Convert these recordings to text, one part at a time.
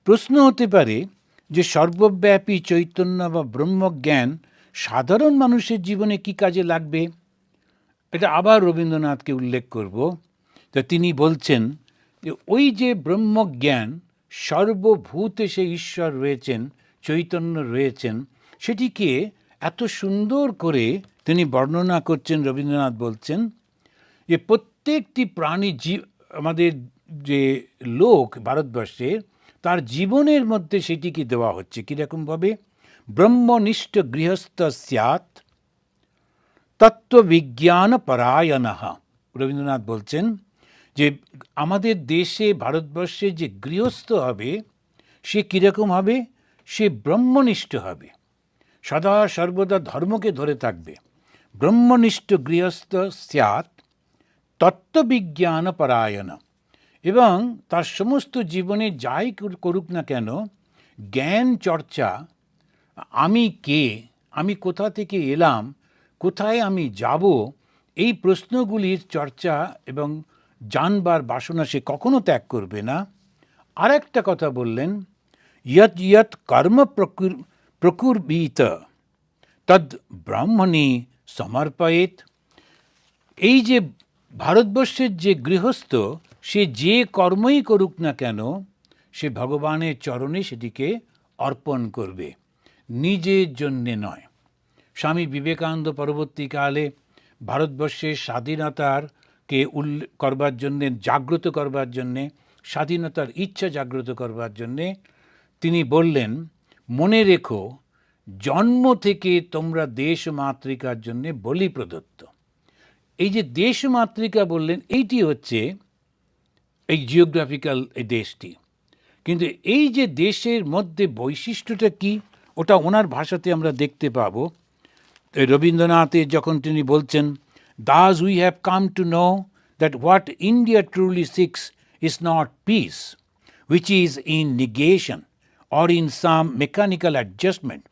প্রশ্ন হতে পারে যে সর্বব্যাপী চৈতন্য বা ব্রহ্মজ্ঞান সাধারণ মানুষের জীবনে কি কাজে লাগবে। এটা আবার রবীন্দ্রনাথকে উল্লেখ করব। তা তিনি বলছেন যে ওই যে ব্রহ্মজ্ঞান, সর্বভূতে সে ঈশ্বর রয়েছেন, চৈতন্য রয়েছেন, সেটিকে এত সুন্দর করে তিনি বর্ণনা করছেন। রবীন্দ্রনাথ বলছেন যে প্রত্যেকটি প্রাণী আমাদের যে লোক ভারতবর্ষে, তার জীবনের মধ্যে সেটিকে দেওয়া হচ্ছে কীরকমভাবে। ব্রহ্মনিষ্ঠ গৃহস্থ স্যাৎ তত্ত্ববিজ্ঞান পরায়ণঃ। রবীন্দ্রনাথ বলছেন যে আমাদের দেশে, ভারতবর্ষে যে গৃহস্থ হবে, সে কীরকম হবে? সে ব্রহ্মনিষ্ঠ হবে, সদা সর্বদা ধর্মকে ধরে থাকবে। ব্রহ্মনিষ্ঠ গৃহস্থ স্যাৎ তত্ত্ববিজ্ঞান পরায়ণ, এবং তার সমস্ত জীবনে যাই করুক না কেন, জ্ঞান চর্চা, আমি কে, আমি কোথা থেকে এলাম, কোথায় আমি যাব, এই প্রশ্নগুলির চর্চা এবং জানবার বাসনা সে কখনো ত্যাগ করবে না। আর একটা কথা বললেন, ইয়ৎ ইয়ৎ কর্ম প্রকুর্বীত তদ ব্রাহ্মণী সমর্পয়েত। এই যে ভারতবর্ষের যে গৃহস্থ, সে যে কর্মই করুক না কেন, সে ভগবানের চরণে সেটিকে অর্পণ করবে, নিজের জন্যে নয়। স্বামী বিবেকানন্দ পরবর্তীকালে ভারতবর্ষের স্বাধীনতারকে করবার জন্যে, জাগ্রত করবার জন্যে, স্বাধীনতার ইচ্ছা জাগ্রত করবার জন্যে তিনি বললেন, মনে রেখো, জন্ম থেকে তোমরা দেশমাতৃকার জন্যে বলি প্রদত্ত। এই যে দেশমাতৃকা বললেন, এইটি হচ্ছে এই জিওগ্রাফিক্যাল এই দেশটি। কিন্তু এই যে দেশের মধ্যে বৈশিষ্ট্যটা কি, ওটা ওনার ভাষাতে আমরা দেখতে পাবো। রবীন্দ্রনাথের যখন তিনি বলছেন, Thus we have come to know that what India truly seeks is not peace, which is in negation or in some mechanical adjustment,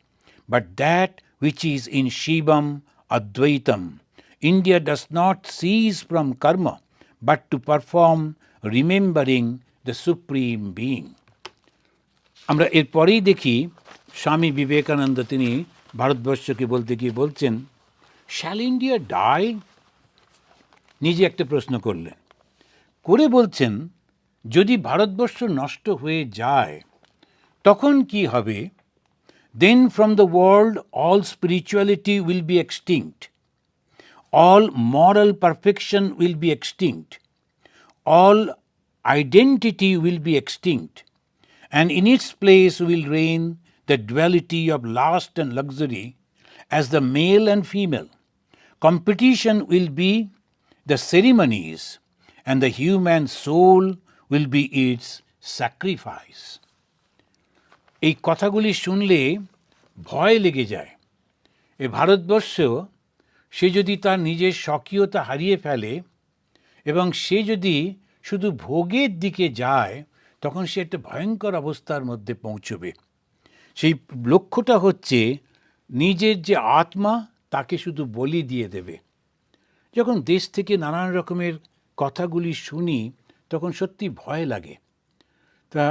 but that which is in Shivam Advaitam. India does not cease from karma, but to perform, remembering the Supreme Being. আমরা এরপরেই দেখি স্বামী বিবেকানন্দ তিনি ভারতবর্ষকে বলতে গিয়ে বলছেন, shall India die? নিজে একটা প্রশ্ন করলেন, করে বলছেন, যদি ভারতবর্ষ নষ্ট হয়ে যায় তখন কি হবে? Then from the world all spirituality will be extinct, all moral perfection will be extinct, all identity will be extinct, and in its place will reign the duality of lust and luxury as the male and female. Competition will be the ceremonies, and the human soul will be its sacrifice. এই কথাগুলি শুনলে ভয় লেগে যায়। এ ভারতবর্ষ, সে যদি তার নিজের স্বকীয়তা হারিয়ে ফেলে এবং সে যদি শুধু ভোগের দিকে যায়, তখন সে একটা ভয়ঙ্কর অবস্থার মধ্যে পৌঁছবে। সেই লক্ষ্যটা হচ্ছে নিজের যে আত্মা, তাকে শুধু বলি দিয়ে দেবে। যখন দেশ থেকে নানান রকমের কথাগুলি শুনি, তখন সত্যি ভয় লাগে। তা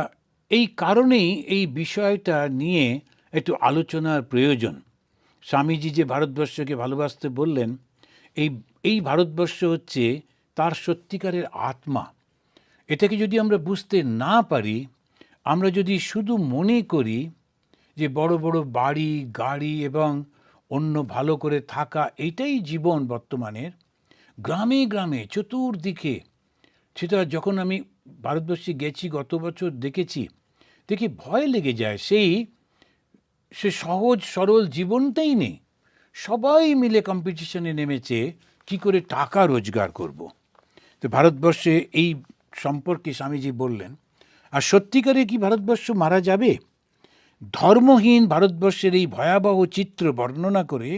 এই কারণেই এই বিষয়টা নিয়ে একটু আলোচনার প্রয়োজন। স্বামীজি যে ভারতবর্ষকে ভালোবাসতে বললেন, এই ভারতবর্ষ হচ্ছে তার সত্যিকারের আত্মা। এটাকে যদি আমরা বুঝতে না পারি, আমরা যদি শুধু মনে করি যে বড় বড় বাড়ি, গাড়ি এবং অন্য ভালো করে থাকা, এটাই জীবন বর্তমানের, গ্রামে গ্রামে চতুর্দিকে, সেটা যখন আমি ভারতবর্ষে গেছি গত বছর দেখি ভয় লেগে যায়। সে সহজ সরল জীবনটাই নেই। সবাই মিলে কম্পিটিশনে নেমেছে কি করে টাকা রোজগার করব। তো ভারতবর্ষে এই সম্পর্কে স্বামীজি বললেন। আর সত্যিকারে কি ভারতবর্ষ মারা যাবে? ধর্মহীন ভারতবর্ষের এই ভয়াবহ চিত্র বর্ণনা করে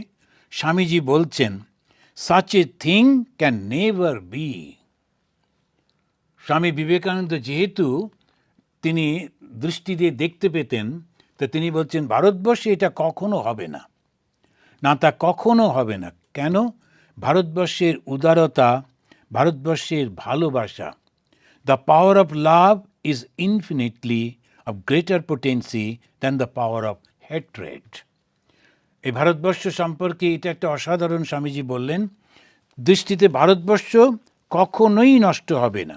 স্বামীজি বলছেন, such a thing can never be. Swami Vivekananda যেহেতু তিনি দৃষ্টি দিয়ে দেখতে পেতেন, তো তিনি বলছেন ভারতবর্ষে এটা কখনো হবে না, তা কখনো হবে না। কেন? ভারতবর্ষের উদারতা, ভারতবর্ষের ভালোবাসা, the power of love is infinitely of greater potency than the power of hatred. এই ভারতবর্ষ সম্পর্কে এটা একটা অসাধারণ স্বামীজি বললেন, দৃষ্টিতে ভারতবর্ষ কখনোই নষ্ট হবে না।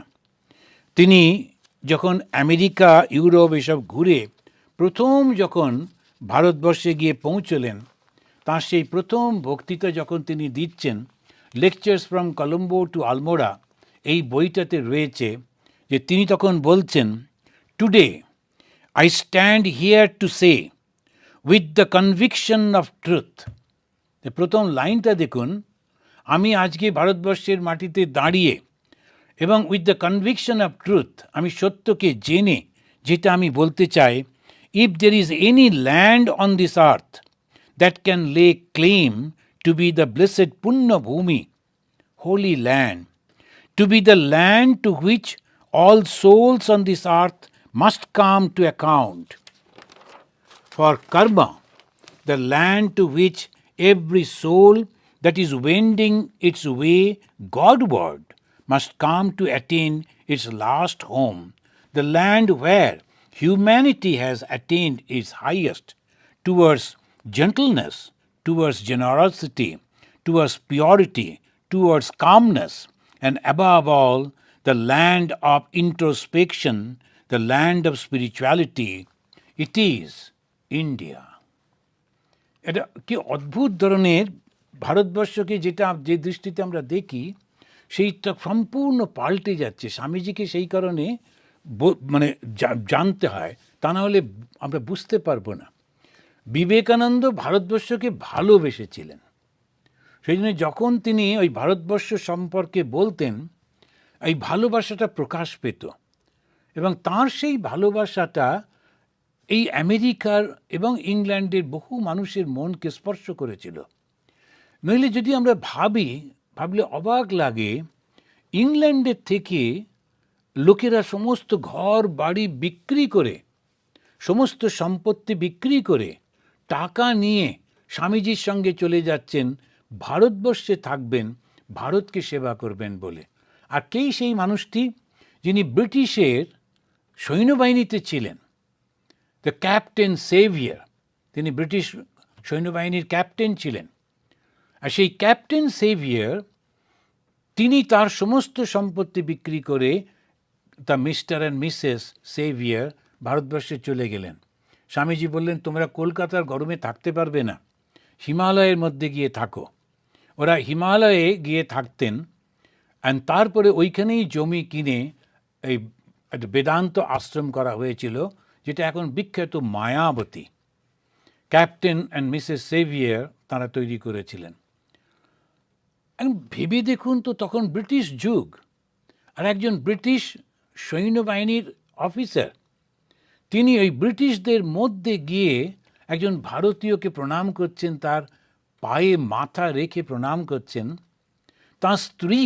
তিনি যখন আমেরিকা, ইউরোপ এসব ঘুরে প্রথম যখন ভারতবর্ষে গিয়ে পৌঁছলেন, তাঁর সেই প্রথম বক্তৃতা যখন তিনি দিচ্ছেন, lectures from Colombo to Almora, এই বইটাতে রয়েছে যে তিনি তখন বলছেন, today I stand here to say with the conviction of truth. প্রথম লাইনটা দেখুন, আমি আজকে ভারতবর্ষের মাটিতে দাঁড়িয়ে এবং with the conviction of truth, আমি সত্যকে জেনে যেটা আমি বলতে চাই, if there is any land on this earth that can lay claim to be the blessed পুণ্য ভূমি, holy land, to be the land to which all souls on this earth must come to account. For karma, the land to which every soul that is wending its way Godward must come to attain its last home, the land where humanity has attained its highest, towards gentleness, towards generosity, towards purity, towards calmness, and above all, the land of introspection, the land of spirituality, it is India. এটা কি অদ্ভুত ধরনের ভারতবর্ষকে যেটা যে দৃষ্টিতে আমরা দেখি সেইটা সম্পূর্ণ পাল্টে যাচ্ছে। স্বামীজিকে সেই কারণে মানে জানতে হয়, তা না হলে আমরা বুঝতে পারবো না। বিবেকানন্দ ভারতবর্ষকে ভালোবেসেছিলেন, সেই জন্য যখন তিনি ওই ভারতবর্ষ সম্পর্কে বলতেন, এই ভালোবাসাটা প্রকাশ পেত এবং তাঁর সেই ভালোবাসাটা এই আমেরিকার এবং ইংল্যান্ডের বহু মানুষের মনকে স্পর্শ করেছিল। নইলে যদি আমরা ভাবলে অবাক লাগে, ইংল্যান্ডের থেকে লোকেরা সমস্ত ঘর বাড়ি বিক্রি করে, সমস্ত সম্পত্তি বিক্রি করে টাকা নিয়ে স্বামীজির সঙ্গে চলে যাচ্ছেন, ভারতবর্ষে থাকবেন, ভারতকে সেবা করবেন বলে। আর কেই সেই মানুষটি? যিনি ব্রিটিশের সৈন্যবাহিনীতে ছিলেন, দ্য ক্যাপ্টেন সেভিয়ার। তিনি ব্রিটিশ সৈন্যবাহিনীর ক্যাপ্টেন ছিলেন। আর সেই ক্যাপ্টেন সেভিয়ার তিনি তার সমস্ত সম্পত্তি বিক্রি করে তা মিস্টার অ্যান্ড মিসেস সেভিয়ার ভারতবর্ষে চলে গেলেন। স্বামীজি বললেন, তোমরা কলকাতার গরমে থাকতে পারবে না, হিমালয়ের মধ্যে গিয়ে থাকো। ওরা হিমালয়ে গিয়ে থাকতেন, অ্যান্ড তারপরে ওইখানেই জমি কিনে এই একটা বেদান্ত আশ্রম করা হয়েছিল, যেটা এখন বিখ্যাত Mayavati. Captain and Mrs Sevier তারা তৈরি করেছিলেন। এখন ভেবে দেখুন তো, তখন ব্রিটিশ যুগ, আর একজন ব্রিটিশ সৈন্যবাহিনীর অফিসার তিনি ওই ব্রিটিশদের মধ্যে গিয়ে একজন ভারতীয়কে প্রণাম করছেন, তার পায়ে মাথা রেখে প্রণাম করছেন। তার স্ত্রী,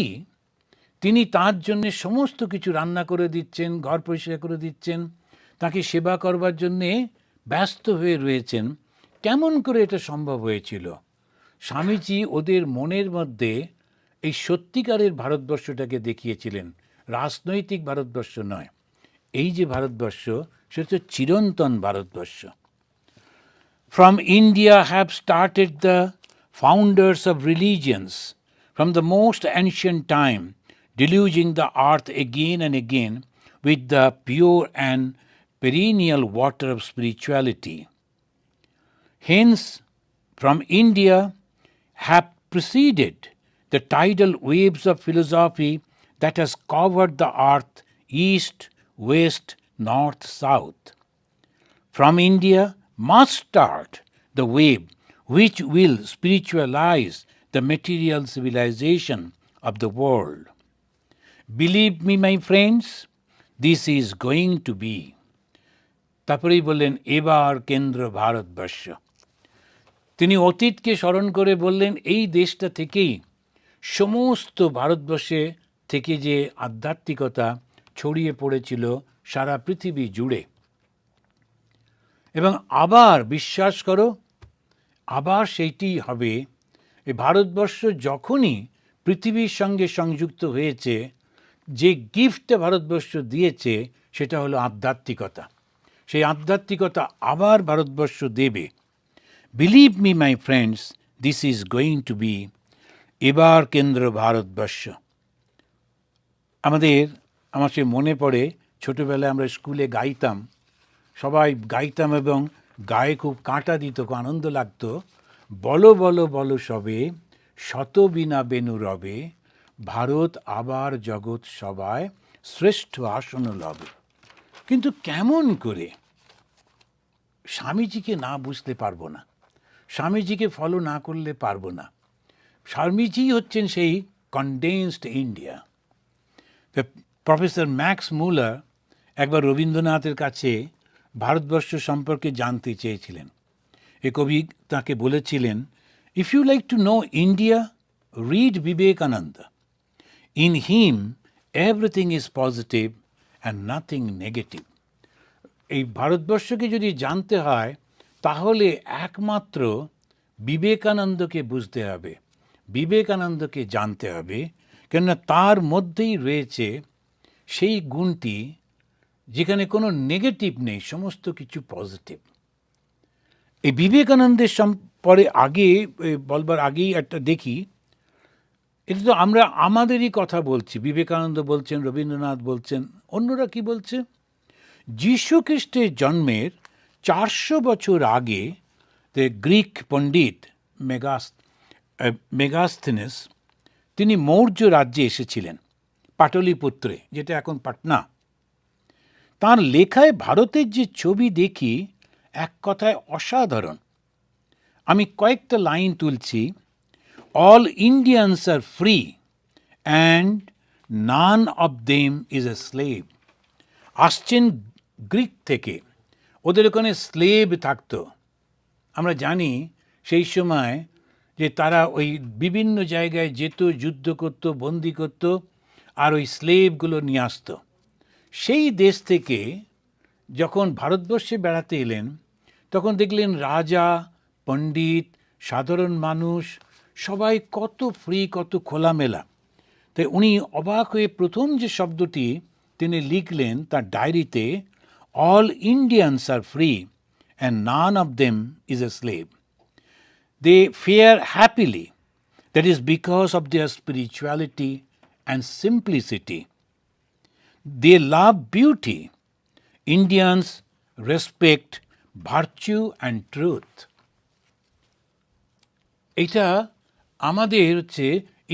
তিনি তার জন্য সমস্ত কিছু রান্না করে দিচ্ছেন, ঘর পরিষ্কার করে দিচ্ছেন, তাকে সেবা করবার জন্যে ব্যস্ত হয়ে রয়েছেন। কেমন করে এটা সম্ভব হয়েছিল? স্বামীজি ওদের মনের মধ্যে এই সত্যিকারের ভারতবর্ষটাকে দেখিয়েছিলেন, রাজনৈতিক ভারতবর্ষ নয়। এই যে ভারতবর্ষ, সেটা চিরন্তন Bharatvarsha. From India have started the founders of religions from the most ancient time, deluging the earth again and again with the pure and perennial water of spirituality. Hence, from India have proceeded the tidal waves of philosophy that has covered the earth east, west, north, south. From India must start the wave which will spiritualize the material civilization of the world. Believe me, my friends, this is going to be. তারপরেই বললেন, এবার কেন্দ্র ভারতবর্ষ। তিনি অতীতকে স্মরণ করে বললেন, এই দেশটা থেকেই সমস্ত ভারতবর্ষে থেকে যে আধ্যাত্মিকতা ছড়িয়ে পড়েছিল সারা পৃথিবী জুড়ে, এবং আবার বিশ্বাস করো, আবার সেইটি হবে। এই ভারতবর্ষ যখনই পৃথিবীর সঙ্গে সংযুক্ত হয়েছে, যে গিফটটা ভারতবর্ষ দিয়েছে সেটা হলো আধ্যাত্মিকতা। সেই আধ্যাত্মিকতা আবার ভারতবর্ষ দেবে। Believe me my friends, this is going to be এবার কেন্দ্র ভারতবর্ষ। আমার সে মনে পড়ে ছোটোবেলায় আমরা স্কুলে গাইতাম, সবাই গাইতাম এবং গায়ে খুব কাঁটা দিত, খুব আনন্দ লাগতো। বলো বলো বলো সবে, শত বিনা বেনু রবে, ভারত আবার জগৎ সবায় শ্রেষ্ঠ আসন লবে। কিন্তু কেমন করে স্বামীজিকে না বুঝতে পারবো না, স্বামীজিকে ফলো না করলে পারবো না। স্বামীজি হচ্ছেন সেই কনডেন্সড ইন্ডিয়া। প্রফেসর ম্যাক্স মুলার একবার রবীন্দ্রনাথের কাছে ভারতবর্ষ সম্পর্কে জানতে চেয়েছিলেন। এ কবি তাকে বলেছিলেন, if you like to know India, read Vivekananda. In him everything is positive and nothing negative. এই ভারতবর্ষকে যদি জানতে হয় তাহলে একমাত্র বিবেকানন্দকে বুঝতে হবে, বিবেকানন্দকে জানতে হবে, কেননা তার মধ্যেই রয়েছে সেই গুণটি যেখানে কোনো নেগেটিভ নেই, সমস্ত কিছু পজিটিভ। এই বিবেকানন্দের পরে আগে বলবার আগেই একটা দেখি, এটা তো আমরা আমাদেরই কথা বলছি, বিবেকানন্দ বলছেন, রবীন্দ্রনাথ বলছেন, অন্যরা কি বলছে? যীশু খ্রিস্টের জন্মের 400 বছর আগে গ্রিক পণ্ডিত মেগাস্থেনেস তিনি মৌর্য রাজ্যে এসেছিলেন, পাটলিপুত্রে, যেটা এখন পাটনা। তাঁর লেখায় ভারতের যে ছবি দেখি এক কথায় অসাধারণ। আমি কয়েকটা লাইন তুলছি। All Indians are free and none of them is a slave. আসছেন গ্রিক থেকে, ওদের ওখানে স্লেভ থাকতো। আমরা জানি সেই সময় যে তারা ওই বিভিন্ন জায়গায় যেত, যুদ্ধ করত, বন্দি করত, আর ওই স্লেভগুলো নিয়ে আসতো। সেই দেশ থেকে যখন ভারতবর্ষে বেড়াতে এলেন তখন দেখলেন রাজা, পণ্ডিত, সাধারণ মানুষ সবাই কত ফ্রি, কত খোলামেলা। তাই উনি অবাক হয়ে প্রথম যে শব্দটি তিনি লিখলেন তার ডায়েরিতে, all Indians are free and none of them is a slave. They fare happily, that is because of their spirituality and simplicity. They love beauty. Indians respect virtue and truth. এটা আমাদের হচ্ছে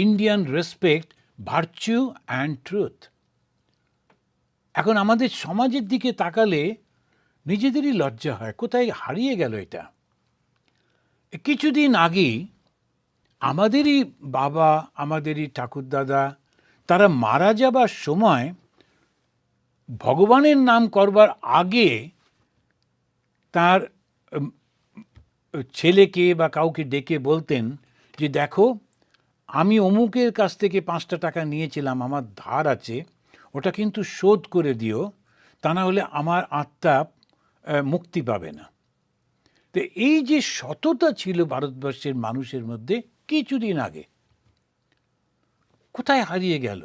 Indian respect, virtue and truth. এখন আমাদের সমাজের দিকে তাকালে নিজেদেরই লজ্জা হয়, কোথায় হারিয়ে গেল এটা। কিছুদিন আগেই আমাদেরই বাবা, আমাদেরই ঠাকুরদাদা, তারা মারা যাবার সময় ভগবানের নাম করবার আগে তার ছেলেকে বা কাউকে ডেকে বলতেন যে দেখো, আমি অমুকের কাছ থেকে 5টা টাকা নিয়েছিলাম, আমার ধার আছে, ওটা কিন্তু শোধ করে দিও, তা না হলে আমার আত্মা মুক্তি পাবে না। তো এই যে সততা ছিল ভারতবর্ষের মানুষের মধ্যে কিছুদিন আগে, কোথায় হারিয়ে গেল?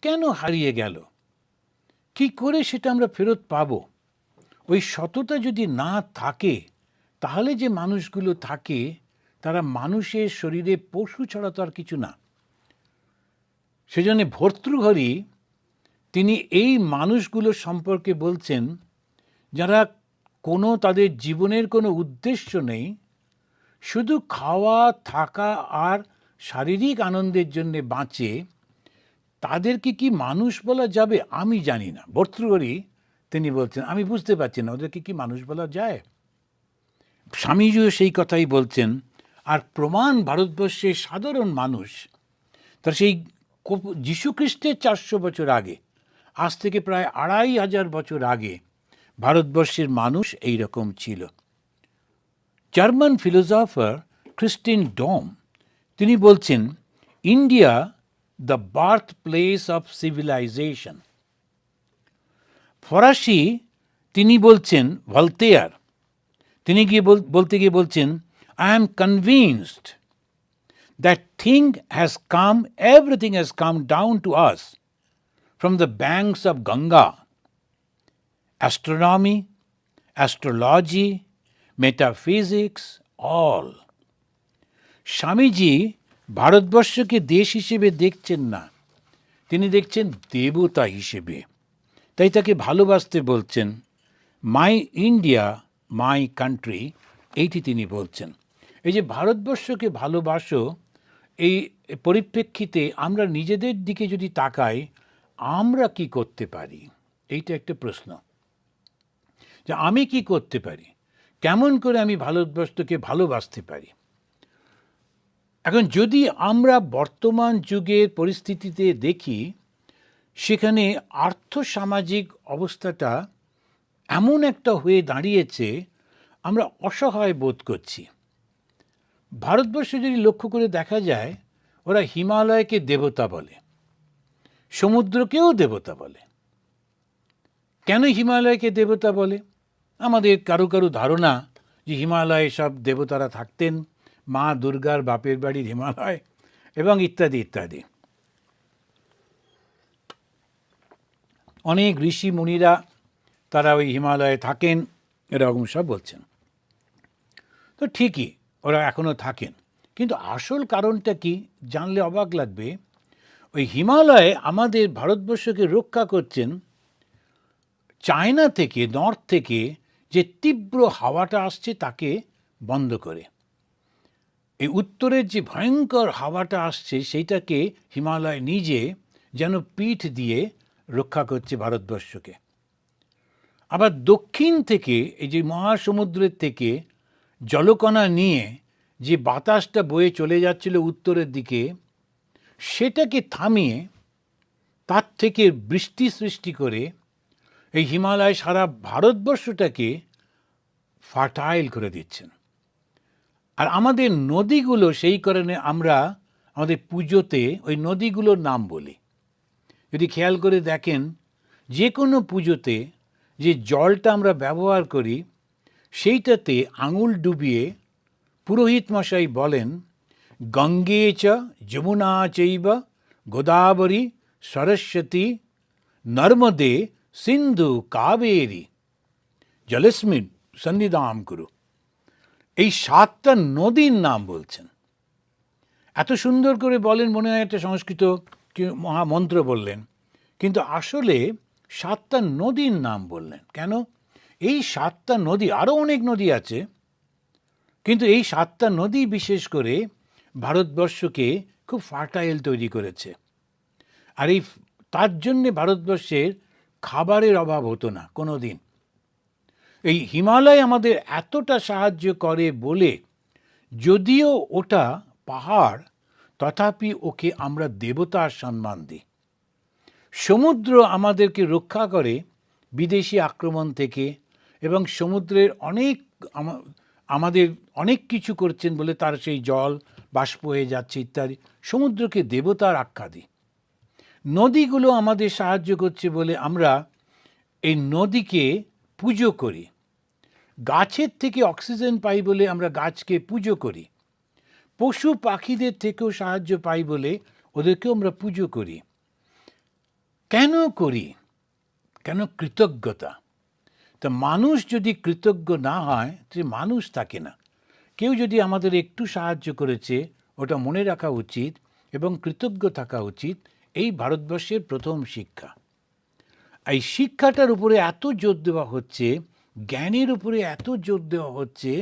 কেন হারিয়ে গেল? কি করে সেটা আমরা ফেরত পাব? ওই সততা যদি না থাকে তাহলে যে মানুষগুলো থাকে তারা মানুষের শরীরে পশু ছাড়া তো আর কিছু না। সেজন্য ভর্তৃহরি তিনি এই মানুষগুলো সম্পর্কে বলছেন যারা তাদের জীবনের কোনো উদ্দেশ্য নেই, শুধু খাওয়া, থাকা আর শারীরিক আনন্দের জন্যে বাঁচে, তাদেরকে কি মানুষ বলা যাবে? আমি জানি না। ভর্তৃহরি তিনি বলছেন, আমি বুঝতে পারছি না ওদেরকে কি মানুষ বলা যায়। স্বামীজিও সেই কথাই বলছেন। আর প্রমাণ ভারতবর্ষের সাধারণ মানুষ, তার সেই যীশুখ্রিস্টের 400 বছর আগে, আজ থেকে প্রায় 2500 বছর আগে ভারতবর্ষের মানুষ এই রকম ছিল। জার্মান ফিলোসফার ক্রিস্টিন ডম তিনি বলছেন, India the birthplace of civilization. ফরাসি তিনি বলছেন ভলতেয়ার, তিনি বলতে গিয়ে বলছেন, I am convinced that everything has come down to us from the banks of Ganga. Astronomy, astrology, metaphysics, all. Swamiji ভারতবর্ষকে দেশ হিসেবে দেখছেন না, তিনি দেখছেন দেবতা হিসেবে। তাই তাকে ভালোবাসতে বলছেন। মাই ইন্ডিয়া, মাই কান্ট্রি, এইটি তিনি বলছেন। এই যে ভারতবর্ষকে ভালোবাসো, এই পরিপ্রেক্ষিতে আমরা নিজেদের দিকে যদি তাকাই, আমরা কি করতে পারি? এইটা একটা প্রশ্ন, যে আমি কি করতে পারি, কেমন করে আমি ভারতবর্ষকে ভালোবাসতে পারি। এখন যদি আমরা বর্তমান যুগের পরিস্থিতিতে দেখি, সেখানে আর্থসামাজিক অবস্থাটা এমন একটা হয়ে দাঁড়িয়েছে, আমরা অসহায় বোধ করছি। ভারতবর্ষে যদি লক্ষ্য করে দেখা যায়, ওরা হিমালয়কে দেবতা বলে, সমুদ্রকেও দেবতা বলে। কেন হিমালয়কে দেবতা বলে? আমাদের কারো কারো ধারণা যে হিমালয়ে সব দেবতারা থাকতেন, মা দুর্গার বাপের বাড়ির হিমালয়, এবং ইত্যাদি ইত্যাদি। অনেক ঋষি মুনিরা তারা ওই হিমালয়ে থাকেন, এরকম সব বলছেন। তো ঠিকই, ওরা এখনও থাকেন, কিন্তু আসল কারণটা কি জানলে অবাক লাগবে। ওই হিমালয়ে আমাদের ভারতবর্ষকে রক্ষা করছেন চায়না থেকে, নর্থ থেকে যে তীব্র হাওয়াটা আসছে তাকে বন্ধ করে। এই উত্তরের যে ভয়ঙ্কর হাওয়াটা আসছে সেইটাকে হিমালয় নিজে যেন পিঠ দিয়ে রক্ষা করছে ভারতবর্ষকে। আবার দক্ষিণ থেকে, এই যে মহাসমুদ্রের থেকে জলকণা নিয়ে যে বাতাসটা বয়ে চলে যাচ্ছিল উত্তরের দিকে, সেটাকে থামিয়ে তার থেকে বৃষ্টি সৃষ্টি করে এই হিমালয় সারা ভারতবর্ষটাকে ফার্টাইল করে দিচ্ছেন। আর আমাদের নদীগুলো সেই কারণে আমরা আমাদের পুজোতে ওই নদীগুলোর নাম বলি। যদি খেয়াল করে দেখেন, যে কোনো পুজোতে যে জলটা আমরা ব্যবহার করি, সেইটাতে আঙুল ডুবিয়ে পুরোহিত মশাই বলেন, গঙ্গে চ যমুনা চৈব গোদাবরী সরস্বতী নর্মদে সিন্ধু কাবেরী জলস্মিন সন্নিধাম কুরু। এই 7টা নদীর নাম বলছেন। এত সুন্দর করে বলেন, মনে হয় একটা সংস্কৃত মহামন্ত্র বললেন, কিন্তু আসলে 7টা নদীর নাম বললেন। কেন? এই 7টা নদী, আরও অনেক নদী আছে, কিন্তু এই 7টা নদী বিশেষ করে ভারতবর্ষকে খুব ফার্টাইল তৈরি করেছে। আর এই তার জন্যে ভারতবর্ষের খাবারের অভাব হতো না কোনো দিন। এই হিমালয় আমাদের এতটা সাহায্য করে বলে, যদিও ওটা পাহাড়, তথাপি ওকে আমরা দেবতার সম্মান দিই। সমুদ্র আমাদেরকে রক্ষা করে বিদেশি আক্রমণ থেকে, এবং সমুদ্রের আমাদের অনেক কিছু করছেন বলে তার সেই জল বাষ্প হয়ে যাচ্ছে ইত্যাদি। সমুদ্রকে দেবতার আখ্যা দিই। নদীগুলো আমাদের সাহায্য করছে বলে আমরা এই নদীকে পুজো করি। গাছের থেকে অক্সিজেন পাই বলে আমরা গাছকে পুজো করি। পশু পাখিদের থেকেও সাহায্য পাই বলে ওদেরকেও আমরা পুজো করি। কেন করি? কেন? কৃতজ্ঞতা। তা মানুষ যদি কৃতজ্ঞ না হয়, সে মানুষ থাকে না। কেউ যদি আমাদের একটু সাহায্য করেছে, ওটা মনে রাখা উচিত এবং কৃতজ্ঞ থাকা উচিত। এই ভারতবর্ষের প্রথম শিক্ষা। এই শিক্ষাটার উপরে এত জোর দেওয়া হচ্ছে, জ্ঞানের উপরে এত জোর দেওয়া হচ্ছে,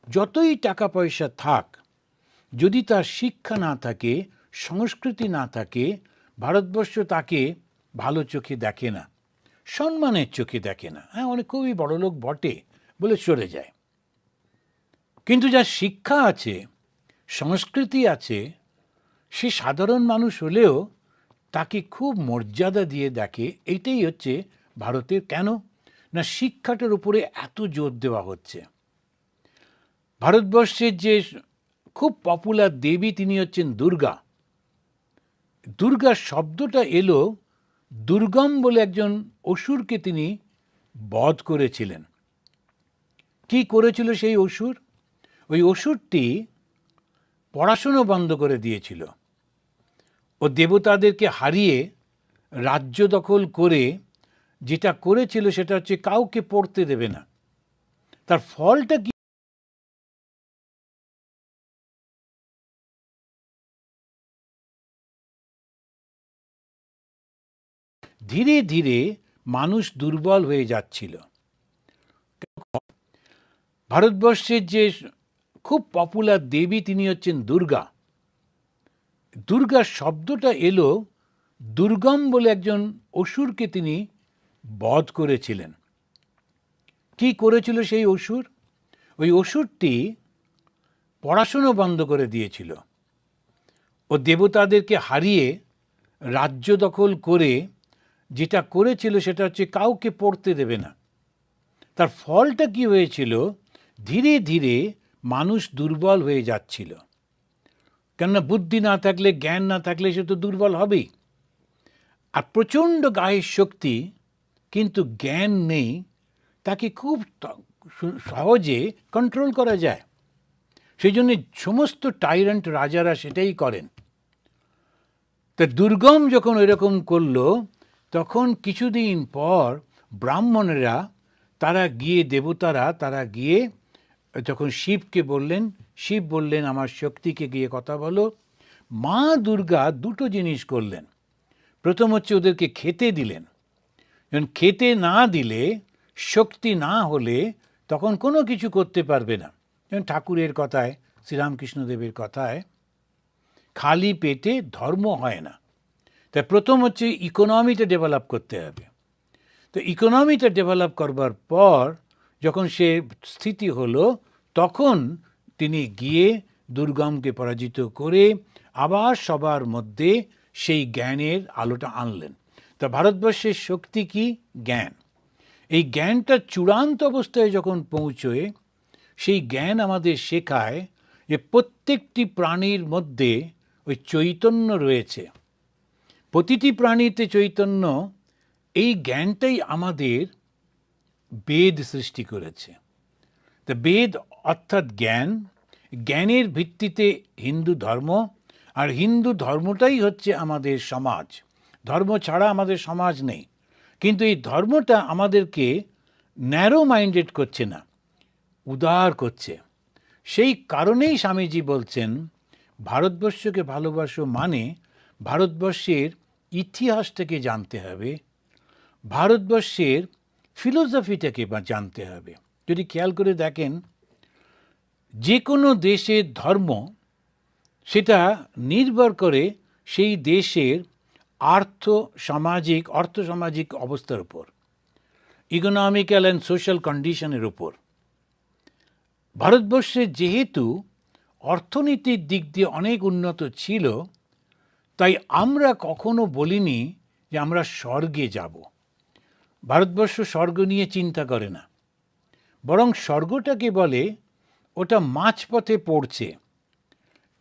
যতই টাকা পয়সা থাক, যদি তার শিক্ষা না থাকে, সংস্কৃতি না থাকে, ভারতবর্ষ তাকে ভালো চোখে দেখে না, সম্মানের চোখে দেখে না। হ্যাঁ, অনেক খুবই বড়লোক বটে বলে সরে যায়। কিন্তু যার শিক্ষা আছে, সংস্কৃতি আছে, সে সাধারণ মানুষ হলেও তাকে খুব মর্যাদা দিয়ে দেখে। এইটাই হচ্ছে ভারতের। কেন না, শিক্ষাটার উপরে এত জোর দেওয়া হচ্ছে। ভারতবর্ষের যে খুব পপুলার দেবী, তিনি হচ্ছেন দুর্গা। দুর্গা শব্দটা এলো দুর্গম বলে একজন অসুরকে তিনি বধ করেছিলেন। কি করেছিল সেই অসুর? ওই অসুরটি পড়াশুনো বন্ধ করে দিয়েছিল। ও দেবতাদেরকে হারিয়ে রাজ্য দখল করে যেটা করেছিল সেটা হচ্ছে কাউকে পড়তে দেবে না। তার ফলটা কি? ধীরে ধীরে মানুষ দুর্বল হয়ে যাচ্ছিল। ভারতবর্ষের যে খুব পপুলার দেবী তিনি হচ্ছেন দুর্গা। দুর্গা শব্দটা এলো দুর্গম বলে একজন অসুরকে তিনি বধ করেছিলেন। কি করেছিল সেই অসুর? ওই অসুরটি পড়াশুনো বন্ধ করে দিয়েছিল। ও দেবতাদেরকে হারিয়ে রাজ্য দখল করে যেটা করেছিল সেটা হচ্ছে কাউকে পড়তে দেবে না। তার ফলটা কি হয়েছিল? ধীরে ধীরে মানুষ দুর্বল হয়ে যাচ্ছিল। কেননা বুদ্ধি না থাকলে, জ্ঞান না থাকলে সে তো দুর্বল হবেই। আর প্রচণ্ড গায়ের শক্তি, কিন্তু জ্ঞান নেই, তাকে খুব সহজে কন্ট্রোল করা যায়। সেই জন্য সমস্ত টাইরান্ট রাজারা সেটাই করেন। তা দুর্গম যখন এরকম করলো, তখন কিছুদিন পর ব্রাহ্মণেরা তারা গিয়ে, দেবতারা তারা গিয়ে যখন শিবকে বললেন, শিব বললেন আমার শক্তিকে গিয়ে কথা বলো। মা দুর্গা দুটো জিনিস করলেন। প্রথম হচ্ছে ওদেরকে খেতে দিলেন। যখন খেতে না দিলে, শক্তি না হলে তখন কোনো কিছু করতে পারবে না। যেমন ঠাকুরের কথায়, শ্রীরামকৃষ্ণদেবের কথায়, খালি পেটে ধর্ম হয় না। তাই প্রথম হচ্ছে ইকোনমিটা ডেভেলপ করতে হবে। তো ইকোনমিটা ডেভেলপ করবার পর যখন সে স্থিতি হলো, তখন তিনি গিয়ে দুর্গমকে পরাজিত করে আবার সবার মধ্যে সেই জ্ঞানের আলোটা আনলেন। তা ভারতবর্ষের শক্তি কি? জ্ঞান। এই জ্ঞানটা চূড়ান্ত অবস্থায় যখন পৌঁছয়, সেই জ্ঞান আমাদের শেখায় যে প্রত্যেকটি প্রাণীর মধ্যে ওই চৈতন্য রয়েছে। প্রতিটি প্রাণীতে চৈতন্য। এই জ্ঞানটাই আমাদের বেদ সৃষ্টি করেছে। তা বেদ অর্থাৎ জ্ঞান, জ্ঞানের ভিত্তিতে হিন্দু ধর্ম, আর হিন্দু ধর্মটাই হচ্ছে আমাদের সমাজ। ধর্ম ছাড়া আমাদের সমাজ নেই। কিন্তু এই ধর্মটা আমাদেরকে ন্যারো মাইন্ডেড করছে না, উদার করছে। সেই কারণেই স্বামীজি বলছেন ভারতবর্ষকে ভালোবাসো মানে ভারতবর্ষের ইতিহাসটাকে জানতে হবে, ভারতবর্ষের ফিলোসফিটাকে জানতে হবে। যদি খেয়াল করে দেখেন, যে কোনো দেশের ধর্ম সেটা নির্ভর করে সেই দেশের অর্থসামাজিক অবস্থার উপর, ইকোনমিক্যাল অ্যান্ড সোশ্যাল কন্ডিশনের উপর। ভারতবর্ষে যেহেতু অর্থনীতির দিক দিয়ে অনেক উন্নত ছিল, তাই আমরা কখনো বলিনি যে আমরা স্বর্গে যাব। ভারতবর্ষ স্বর্গ নিয়ে চিন্তা করে না, বরং স্বর্গটাকে বলে ওটা মাঝপথে পড়ছে।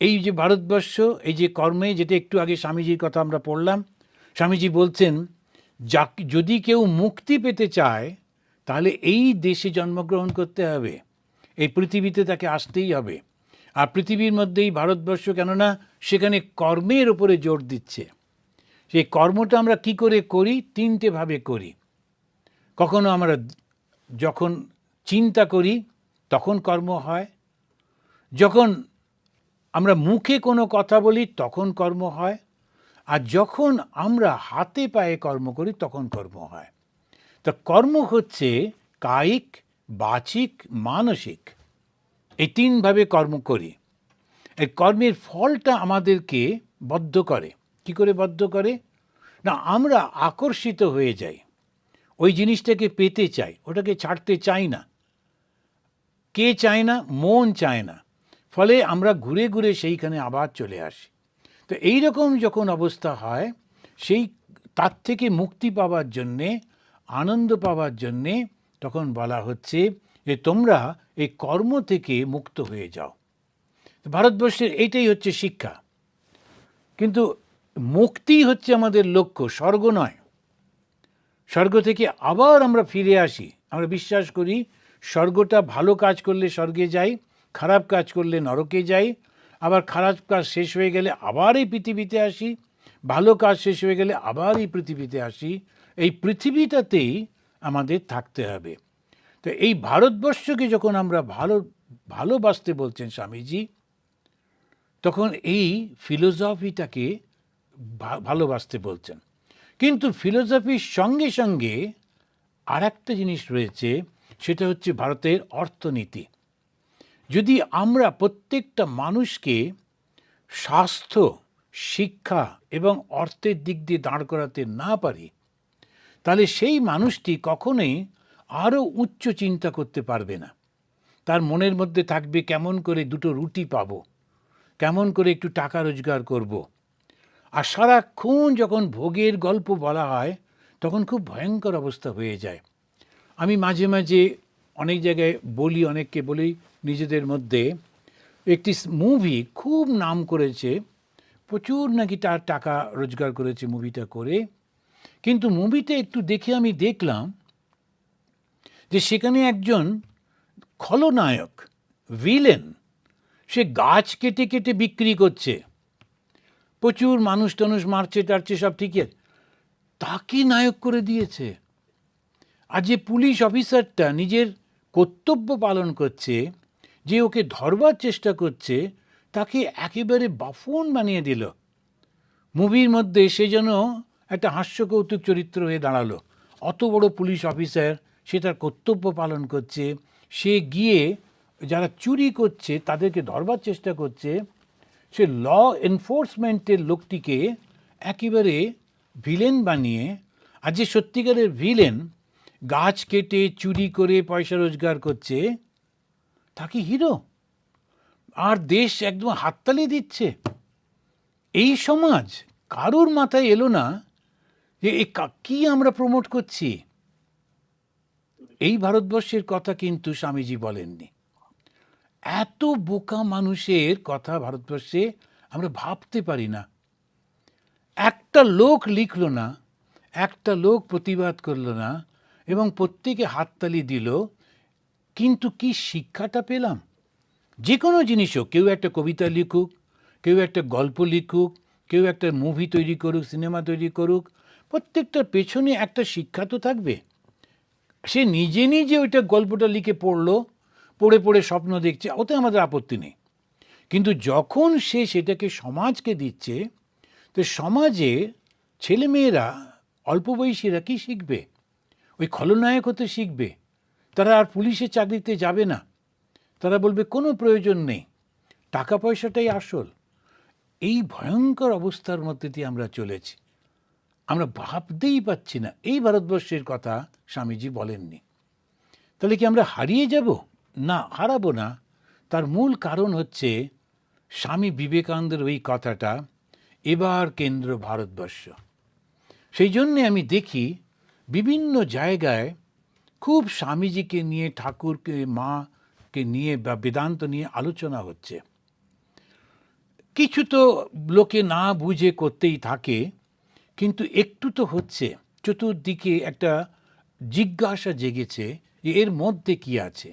এই যে ভারতবর্ষ, এই যে কর্মে, যেটা একটু আগে স্বামীজির কথা আমরা পড়লাম, স্বামীজি বলছেন যদি কেউ মুক্তি পেতে চায় তাহলে এই দেশে জন্মগ্রহণ করতে হবে, এই পৃথিবীতে তাকে আসতেই হবে। আর পৃথিবীর মধ্যেই ভারতবর্ষ, কেননা সেখানে কর্মের উপরে জোর দিচ্ছে। সেই কর্মটা আমরা কি করে করি? তিনটে ভাবে করি। কখনো আমরা যখন চিন্তা করি তখন কর্ম হয়, যখন আমরা মুখে কোনো কথা বলি তখন কর্ম হয়, আর যখন আমরা হাতে পায়ে কর্ম করি তখন কর্ম হয়। তো কর্ম হচ্ছে কায়িক, বাচিক, মানসিক, এই তিনভাবে কর্ম করি। এই কর্মের ফলটা আমাদেরকে বদ্ধ করে। কি করে বদ্ধ করে? না, আমরা আকর্ষিত হয়ে যাই, ওই জিনিসটাকে পেতে চাই, ওটাকে ছাড়তে চাই না। কে চায় না? মন চায় না। ফলে আমরা ঘুরে ঘুরে সেইখানে আবার চলে আসি। তো এইরকম যখন অবস্থা হয়, তার থেকে মুক্তি পাওয়ার জন্যে, আনন্দ পাওয়ার জন্যে তখন বলা হচ্ছে যে তোমরা এই কর্ম থেকে মুক্ত হয়ে যাও। ভারতবর্ষের এইটাই হচ্ছে শিক্ষা। কিন্তু মুক্তি হচ্ছে আমাদের লক্ষ্য, স্বর্গ নয়। স্বর্গ থেকে আবার আমরা ফিরে আসি। আমরা বিশ্বাস করি স্বর্গটা ভালো কাজ করলে স্বর্গে যাই, খারাপ কাজ করলে নরকে যাই। আবার খারাপ কাজ শেষ হয়ে গেলে আবার এই পৃথিবীতে আসি, ভালো কাজ শেষ হয়ে গেলে আবার এই পৃথিবীতে আসি। এই পৃথিবীটাতেই আমাদের থাকতে হবে। তো এই ভারতবর্ষকে যখন আমরা ভালোবাসতে বলছেন স্বামীজি, তখন এই ফিলোসফিটাকে ভালোবাসতে বলছেন। কিন্তু ফিলোসফির সঙ্গে সঙ্গে আর একটা জিনিস রয়েছে, সেটা হচ্ছে ভারতের অর্থনীতি। যদি আমরা প্রত্যেকটা মানুষকে স্বাস্থ্য, শিক্ষা এবং অর্থের দিক দিয়ে দাঁড় করাতে না পারি, তাহলে সেই মানুষটি কখনোই আরও উচ্চ চিন্তা করতে পারবে না। তার মনের মধ্যে থাকবে কেমন করে দুটো রুটি পাবো, কেমন করে একটু টাকা রোজগার করব। আর সারাক্ষণ যখন ভোগের গল্প বলা হয়, তখন খুব ভয়ঙ্কর অবস্থা হয়ে যায়। আমি মাঝে মাঝে অনেক জায়গায় বলি, অনেককে বলি নিজেদের মধ্যে, একটি মুভি খুব নাম করেছে, প্রচুর নাকি তার টাকা রোজগার করেছে মুভিটা করে। কিন্তু মুভিটা একটু দেখে আমি দেখলাম যে সেখানে একজন খলনায়ক, ভিলেন, সে গাছ কেটে কেটে বিক্রি করছে, প্রচুর মানুষ টানুষ মারছে টারছে, সব ঠিকই আছে, তাকে নায়ক করে দিয়েছে। আর যে পুলিশ অফিসারটা নিজের কর্তব্য পালন করছে, যে ওকে ধরবার চেষ্টা করছে, তাকে একেবারে বাফন বানিয়ে দিল। মুভির মধ্যে সে যেন একটা হাস্যকৌতুক চরিত্র হয়ে দাঁড়ালো। অত বড় পুলিশ অফিসার, সে তার কর্তব্য পালন করছে, সে গিয়ে যারা চুরি করছে তাদেরকে ধরবার চেষ্টা করছে, সে ল এনফোর্সমেন্টের লোকটিকে একেবারে ভিলেন বানিয়ে, আর যে সত্যিকারের ভিলেন গাছ কেটে চুরি করে পয়সা রোজগার করছে, তাকে হিরো। আর দেশ একদম হাততালি দিচ্ছে। এই সমাজ কারোর মাথায় এলো না যে কি আমরা প্রমোট করছি। এই ভারতবর্ষের কথা কিন্তু স্বামীজি বলেননি। এত বোকা মানুষের কথা ভারতবর্ষে আমরা ভাবতে পারি না। একটা লোক লিখলো না, একটা লোক প্রতিবাদ করলো না, এবং প্রত্যেকে হাততালি দিল। কিন্তু কি শিক্ষাটা পেলাম? যে কোনো জিনিস হোক, কেউ একটা কবিতা লিখুক, কেউ একটা গল্প লিখুক, কেউ একটা মুভি তৈরি করুক, সিনেমা তৈরি করুক, প্রত্যেকটার পেছনে একটা শিক্ষা তো থাকবে। সে নিজে নিজে ওইটা গল্পটা লিখে পড়লো, পড়ে পড়ে স্বপ্ন দেখছে, ওতে আমাদের আপত্তি নেই। কিন্তু যখন সে সেটাকে সমাজকে দিচ্ছে, তো সমাজে ছেলেমেয়েরা, অল্প বয়সীরা কি শিখবে? ওই খলনায়ক হতে শিখবে। তারা আর পুলিশের চাকরিতে যাবে না। তারা বলবে কোনো প্রয়োজন নেই, টাকা পয়সাটাই আসল। এই ভয়ঙ্কর অবস্থার মধ্যে দিয়ে আমরা চলেছি। আমরা ভাবতেই পাচ্ছি না। এই ভারতবর্ষের কথা স্বামীজি বলেননি। তাহলে কি আমরা হারিয়ে যাব? না, হারাবো না। তার মূল কারণ হচ্ছে স্বামী বিবেকানন্দের ওই কথাটা, এবার কেন্দ্র ভারতবর্ষ। সেই জন্যে আমি দেখি বিভিন্ন জায়গায় খুব স্বামীজিকে নিয়ে, ঠাকুরকে, মাকে নিয়ে বা বেদান্ত নিয়ে আলোচনা হচ্ছে। কিছু তো লোকে না বুঝে করতেই থাকে, কিন্তু একটু তো হচ্ছে। চতুর্দিকে একটা জিজ্ঞাসা জেগেছে যে এর মধ্যে কি আছে।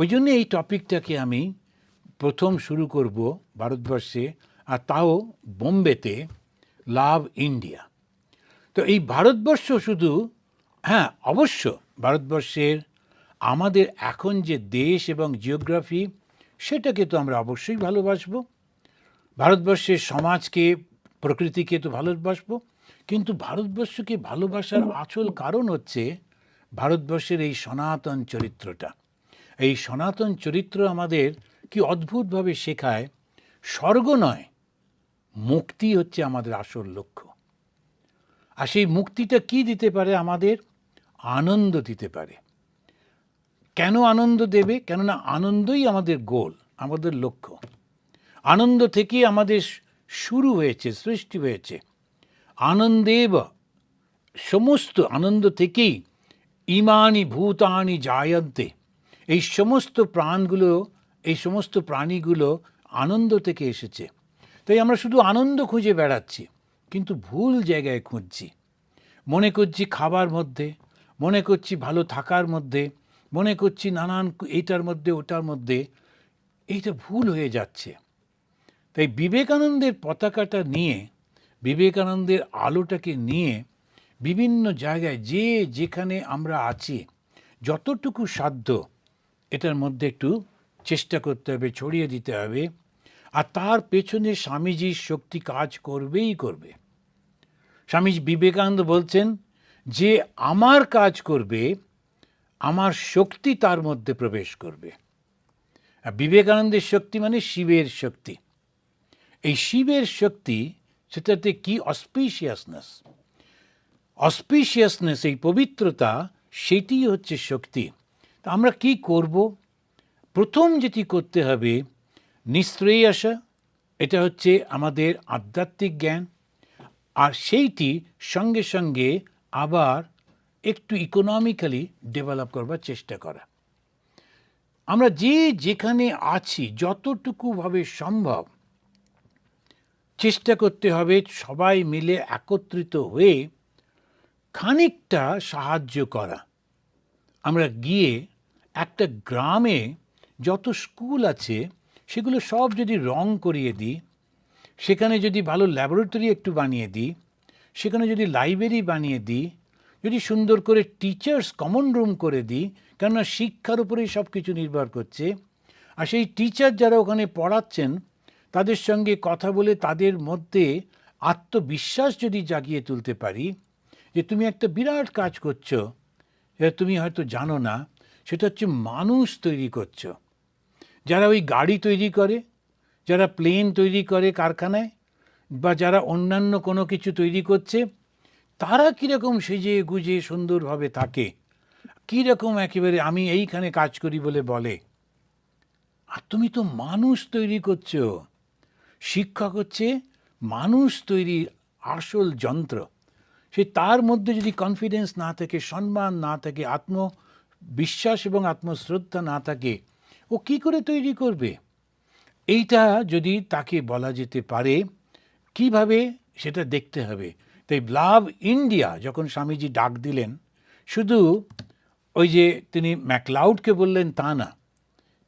ওই জন্য এই টপিকটাকে আমি প্রথম শুরু করব ভারতবর্ষে, আর তাও বোম্বেতে, লাভ ইন্ডিয়া। তো এই ভারতবর্ষ শুধু, হ্যাঁ অবশ্য ভারতবর্ষের আমাদের এখন যে দেশ এবং জিওগ্রাফি, সেটাকে তো আমরা অবশ্যই ভালোবাসবো। ভারতবর্ষের সমাজকে, প্রকৃতিকে তো ভালোবাসবো। কিন্তু ভারতবর্ষকে ভালোবাসার আসল কারণ হচ্ছে ভারতবর্ষের এই সনাতন চরিত্রটা। এই সনাতন চরিত্র আমাদের কি অদ্ভুতভাবে শেখায়, স্বর্গ নয়, মুক্তি হচ্ছে আমাদের আসল লক্ষ্য। আর সেই মুক্তিটা কি দিতে পারে? আমাদের আনন্দ দিতে পারে। কেন আনন্দ দেবে? কেননা আনন্দই আমাদের গোল, আমাদের লক্ষ্য। আনন্দ থেকেই আমাদের শুরু হয়েছে, সৃষ্টি হয়েছে। আনন্দেব, সমস্ত আনন্দ থেকেই ইমানি ভূতানি জায়ন্তে। এই সমস্ত প্রাণগুলো, এই সমস্ত প্রাণীগুলো আনন্দ থেকে এসেছে। তাই আমরা শুধু আনন্দ খুঁজে বেড়াচ্ছি, কিন্তু ভুল জায়গায় খুঁজছি। মনে করছি খাবার মধ্যে, মনে করছি ভালো থাকার মধ্যে, মনে করছি নানান এইটার মধ্যে ওটার মধ্যে। এইটা ভুল হয়ে যাচ্ছে। তাই বিবেকানন্দের পতাকাটা নিয়ে, বিবেকানন্দের আলোটাকে নিয়ে বিভিন্ন জায়গায় যে যেখানে আমরা আছি, যতটুকু সাধ্য এটার মধ্যে একটু চেষ্টা করতে হবে, ছড়িয়ে দিতে হবে। আর তার পেছনে স্বামীজির শক্তি কাজ করবেই করবে। স্বামী বিবেকানন্দ বলছেন যে আমার কাজ করবে, আমার শক্তি তার মধ্যে প্রবেশ করবে। আর বিবেকানন্দের শক্তি মানে শিবের শক্তি। এই শিবের শক্তি, সেটাতে কি অসপিশিয়াসনেস, এই পবিত্রতা, সেটি হচ্ছে শক্তি। তা আমরা কি করব? প্রথম যেটি করতে হবে, নিঃশ্রেয়সা, এটা হচ্ছে আমাদের আধ্যাত্মিক জ্ঞান। আর সেইটি সঙ্গে সঙ্গে আবার একটু ইকোনমিক্যালি ডেভেলপ করবার চেষ্টা করা। আমরা যে যেখানে আছি যতটুকুভাবে সম্ভব চেষ্টা করতে হবে সবাই মিলে একত্রিত হয়ে খানিকটা সাহায্য করা। আমরা গিয়ে একটা গ্রামে যত স্কুল আছে সেগুলো সব যদি রং করিয়ে দিই, সেখানে যদি ভালো ল্যাবরেটরি একটু বানিয়ে দিই, সেখানে যদি লাইব্রেরি বানিয়ে দিই, যদি সুন্দর করে টিচার্স কমন রুম করে দিই, কেননা শিক্ষার উপরেই সব কিছু নির্ভর করছে। আর সেই টিচার যারা ওখানে পড়াচ্ছেন তাদের সঙ্গে কথা বলে তাদের মধ্যে আত্মবিশ্বাস যদি জাগিয়ে তুলতে পারি যে তুমি একটা বিরাট কাজ করছো, যেটা তুমি হয়তো জানো না, সেটা হচ্ছে মানুষ তৈরি করছো। যারা ওই গাড়ি তৈরি করে, যারা প্লেন তৈরি করে কারখানায়, বা যারা অন্যান্য কোনো কিছু তৈরি করছে, তারা কীরকম সেজে গুজে সুন্দরভাবে থাকে, কীরকম একেবারে আমি এইখানে কাজ করি বলে বলে। আর তুমি তো মানুষ তৈরি করছো। শিক্ষক হচ্ছে মানুষ তৈরির আসল যন্ত্র। সে তার মধ্যে যদি কনফিডেন্স না থাকে, সম্মান না থাকে, আত্মবিশ্বাস এবং আত্মশ্রদ্ধা না থাকে, ও কি করে তৈরি করবে? এইটা যদি তাকে বলা যেতে পারে, কিভাবে সেটা দেখতে হবে। তাই লাভ ইন্ডিয়া যখন স্বামীজি ডাক দিলেন, শুধু ওই যে তিনি ম্যাকলাউডকে বললেন তা না,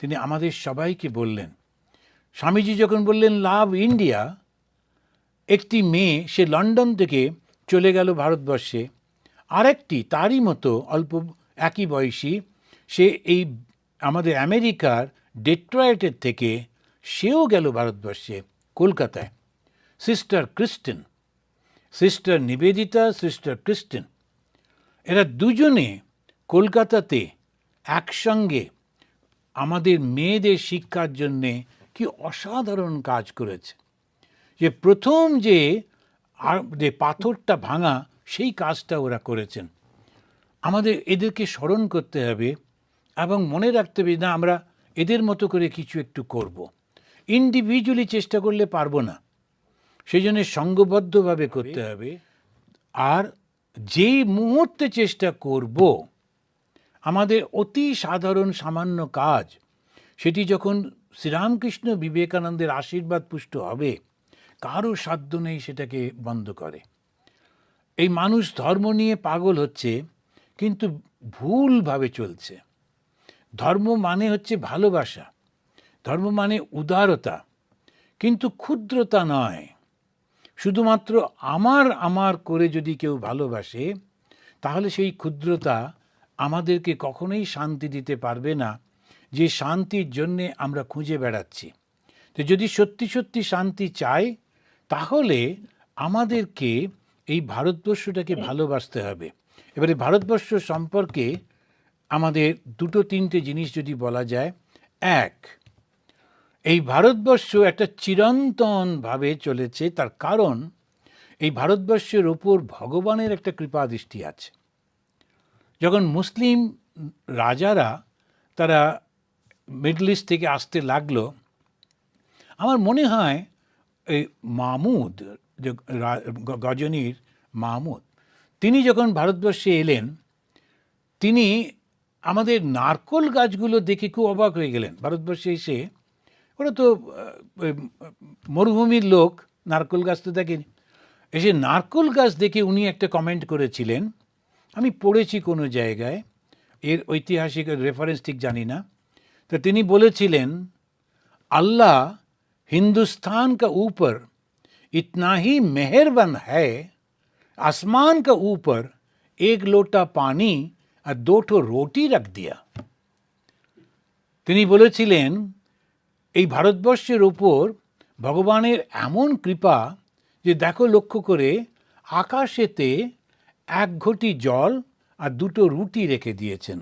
তিনি আমাদের সবাইকে বললেন। স্বামীজি যখন বললেন লাভ ইন্ডিয়া, একটি মেয়ে সে লন্ডন থেকে চলে গেল ভারতবর্ষে, আরেকটি তারই মতো অল্প একই বয়সী, সে এই আমাদের আমেরিকার ডেট্রয়েটের থেকে সেও গেল ভারতবর্ষে, কলকাতায়। সিস্টার নিবেদিতা, সিস্টার ক্রিস্টিন, এরা দুজনে কলকাতাতে একসঙ্গে আমাদের মেয়েদের শিক্ষার জন্যে কি অসাধারণ কাজ করেছে। যে প্রথম যে পাথরটা ভাঙা, সেই কাজটা ওরা করেছেন। আমাদের এদেরকে স্মরণ করতে হবে এবং মনে রাখতে হবে না আমরা এদের মতো করে কিছু একটু করব। ইন্ডিভিজুয়ালি চেষ্টা করলে পারবো না, সেই জন্য সংঘবদ্ধভাবে করতে হবে। আর যেই মুহূর্তে চেষ্টা করব আমাদের অতি সাধারণ সামান্য কাজ, সেটি যখন শ্রীরামকৃষ্ণ বিবেকানন্দের আশীর্বাদ পুষ্ট হবে, কারো সাধ্য নেই সেটাকে বন্ধ করে। এই মানুষ ধর্ম নিয়ে পাগল হচ্ছে, কিন্তু ভুলভাবে চলছে। ধর্ম মানে হচ্ছে ভালোবাসা, ধর্ম মানে উদারতা, কিন্তু ক্ষুদ্রতা নয়। শুধুমাত্র আমার করে যদি কেউ ভালোবাসে, তাহলে সেই ক্ষুদ্রতা আমাদেরকে কখনোই শান্তি দিতে পারবে না, যে শান্তির জন্যে আমরা খুঁজে বেড়াচ্ছি। তো যদি সত্যি সত্যি শান্তি চাই, তাহলে আমাদেরকে এই ভারতবর্ষটাকে ভালোবাসতে হবে। এবারে ভারতবর্ষ সম্পর্কে আমাদের দুটো তিনটে জিনিস যদি বলা যায়। এক, এই ভারতবর্ষ একটা চিরন্তনভাবে চলেছে, তার কারণ এই ভারতবর্ষের ওপর ভগবানের একটা কৃপা দৃষ্টি আছে। যখন মুসলিম রাজারা তারা মিডল ইস্ট থেকে আসতে লাগলো, আমার মনে হয় এই মাহমুদ, গজনীর মাহমুদ, তিনি যখন ভারতবর্ষে এলেন, তিনি আমাদের নারকোল গাছগুলো দেখে খুব অবাক হয়ে গেলেন। ভারতবর্ষে এসে, ওরা তো মরুভূমির লোক, নারকোল গাছ তো দেখেনি। এসে নারকোল গাছ দেখে উনি একটা কমেন্ট করেছিলেন, আমি পড়েছি কোনো জায়গায়, এর ঐতিহাসিক রেফারেন্স ঠিক জানি না। তো তিনি বলেছিলেন, अल्लाह हिंदुस्तान का ऊपर इतना ही मेहरबान है, आसमान का ऊपर एक लोटा पानी আর 2 ठो रोटी रख दिया। তিনি বলেছিলেন এই ভারতবর্ষের ওপর ভগবানের এমন কৃপা যে দেখো লক্ষ্য করে আকাশেতে 1 ঘটি জল আর 2টো রুটি রেখে দিয়েছেন।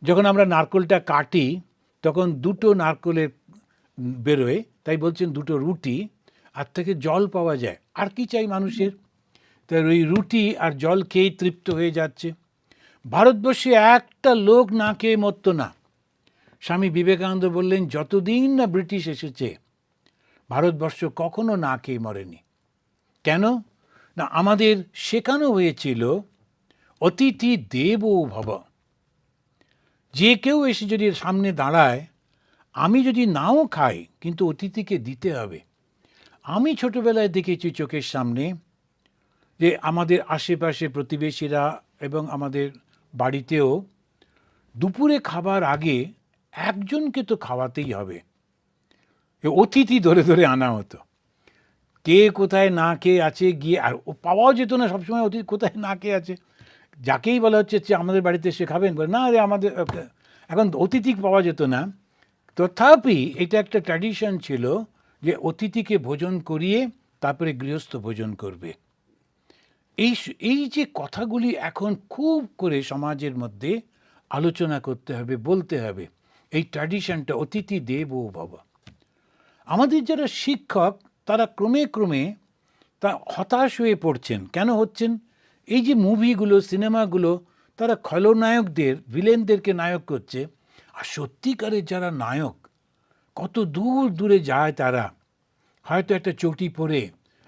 যখন আমরা নারকেলটা কাটি তখন 2টো নারকেলের বেরোয়, তাই বলছেন 2টো রুটি আর থেকে জল পাওয়া যায়। আর কি চাই মানুষের? তাই ওই রুটি আর জল খেয়েই তৃপ্ত হয়ে যাচ্ছে। ভারতবর্ষে একটা লোক না খেয়ে মরত না। স্বামী বিবেকানন্দ বললেন যতদিন না ব্রিটিশ এসেছে ভারতবর্ষ কখনো না খেয়ে মরেনি। কেন না? আমাদের শেখানো হয়েছিল অতিথি দেবো ভব। যে কেউ এসে যদি সামনে দাঁড়ায়, আমি যদি নাও খাই কিন্তু অতিথিকে দিতে হবে। আমি ছোটবেলায় দেখেছি চোখের সামনে যে আমাদের আশেপাশে প্রতিবেশীরা এবং আমাদের বাড়িতেও দুপুরে খাবার আগে একজনকে তো খাওয়াতেই হবে। অতিথি ধরে ধরে আনা হতো। কে কোথায় না খেয়ে আছে গিয়ে, আর পাওয়াও যেত না সবসময় অতিথি কোথায় না খেয়ে আছে। যাকেই বলা হচ্ছে যে আমাদের বাড়িতে এসে খাবেন, বলে না রে আমাদের, এখন অতিথি পাওয়া যেত না। তথাপি এটা একটা ট্র্যাডিশন ছিল যে অতিথিকে ভোজন করিয়ে তারপরে গৃহস্থ ভোজন করবে। এই যে কথাগুলি এখন খুব করে সমাজের মধ্যে আলোচনা করতে হবে, বলতে হবে। এই ট্র্যাডিশনটা অতিথি দেবো ভব। আমাদের যারা শিক্ষক তারা ক্রমে ক্রমে তা হতাশ হয়ে পড়ছেন। কেন হচ্ছেন? এই যে মুভিগুলো, সিনেমাগুলো, তারা খলনায়কদের, ভিলেনদেরকে নায়ক করছে। আর সত্যিকারের যারা নায়ক কত দূর দূরে যায় তারা। হয়তো একটা চটি পরে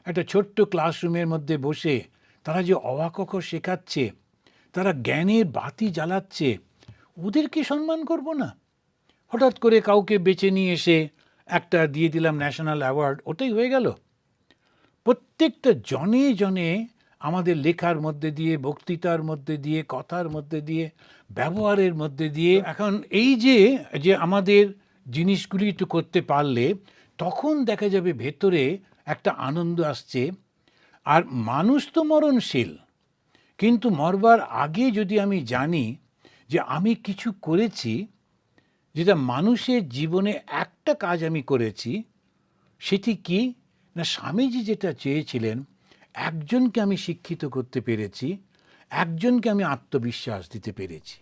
একটা ছোট্ট ক্লাসরুমের মধ্যে বসে তারা যে অবাক শেখাচ্ছে, তারা জ্ঞানের বাতি জ্বালাচ্ছে, ওদেরকে সম্মান করব না? হঠাৎ করে কাউকে বেছে নিয়ে এসে একটা দিয়ে দিলাম ন্যাশনাল অ্যাওয়ার্ড, ওটাই হয়ে গেল? প্রত্যেকটা জনে জনে আমাদের লেখার মধ্যে দিয়ে, বক্তৃতার মধ্যে দিয়ে, কথার মধ্যে দিয়ে, ব্যবহারের মধ্যে দিয়ে এখন এই যে যে আমাদের জিনিসগুলি একটু করতে পারলে তখন দেখা যাবে ভেতরে একটা আনন্দ আসছে। আর মানুষ তো মরণশীল, কিন্তু মরবার আগে যদি আমি জানি যে আমি কিছু করেছি, যেটা মানুষের জীবনে একটা কাজ আমি করেছি, সেটি কি না স্বামীজি যেটা চেয়েছিলেন, একজনকে আমি শিক্ষিত করতে পেরেছি, একজনকে আমি আত্মবিশ্বাস দিতে পেরেছি।